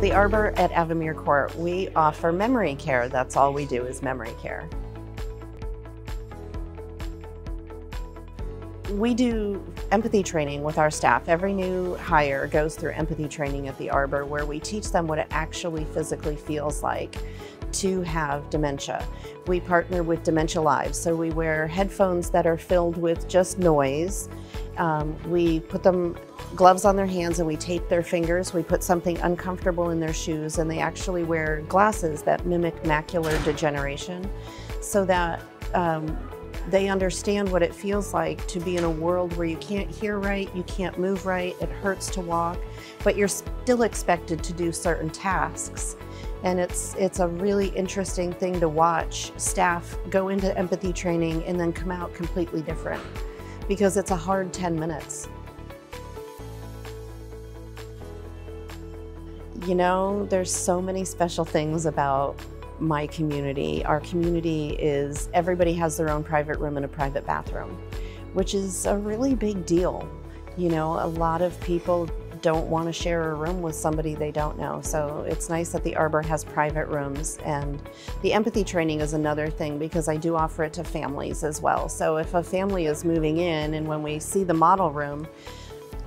the Arbor at Avamere Court, we offer memory care. That's all we do is memory care. We do empathy training with our staff. Every new hire goes through empathy training at the Arbor, where we teach them what it actually physically feels like to have dementia. We partner with Dementia Live, so we wear headphones that are filled with just noise. We put them gloves on their hands and we tape their fingers. We put something uncomfortable in their shoes, and they actually wear glasses that mimic macular degeneration so that they understand what it feels like to be in a world where you can't hear right, you can't move right, it hurts to walk, but you're still expected to do certain tasks. And it's a really interesting thing to watch staff go into empathy training and then come out completely different, because it's a hard 10 minutes. You know, there's so many special things about my community. Our community is, everybody has their own private room and a private bathroom, which is a really big deal. You know, a lot of people don't want to share a room with somebody they don't know. So it's nice that the Arbor has private rooms. And the empathy training is another thing, because I do offer it to families as well. So if a family is moving in and when we see the model room,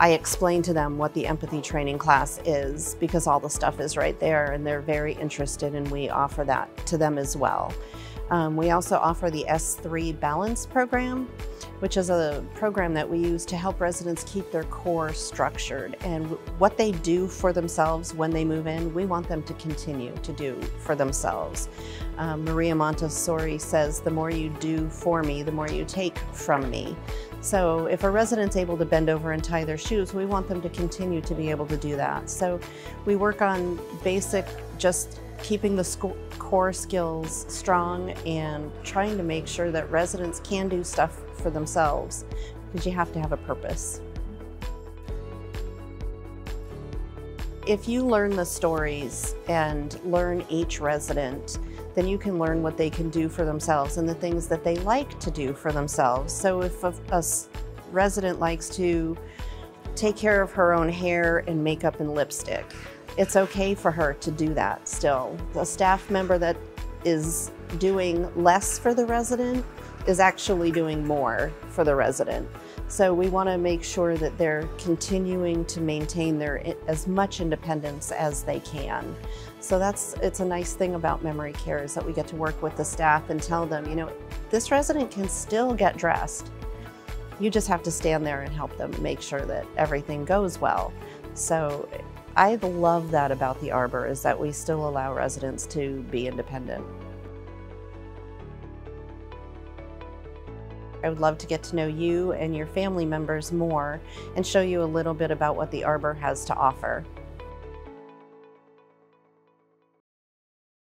I explain to them what the empathy training class is, because all the stuff is right there and they're very interested, and we offer that to them as well. We also offer the S3 Balance program, which is a program that we use to help residents keep their core structured, and what they do for themselves when they move in, we want them to continue to do for themselves. Maria Montessori says, the more you do for me, the more you take from me. So if a resident's able to bend over and tie their shoes, we want them to continue to be able to do that. So we work on basic, just keeping the core skills strong and trying to make sure that residents can do stuff for themselves, because you have to have a purpose. If you learn the stories and learn each resident, then you can learn what they can do for themselves and the things that they like to do for themselves. So if a resident likes to take care of her own hair and makeup and lipstick, it's okay for her to do that still. The staff member that is doing less for the resident is actually doing more for the resident. So we want to make sure that they're continuing to maintain their as much independence as they can. So it's a nice thing about memory care, is that we get to work with the staff and tell them, you know, this resident can still get dressed. You just have to stand there and help them make sure that everything goes well. So I love that about the Arbor, is that we still allow residents to be independent. I would love to get to know you and your family members more and show you a little bit about what the Arbor has to offer.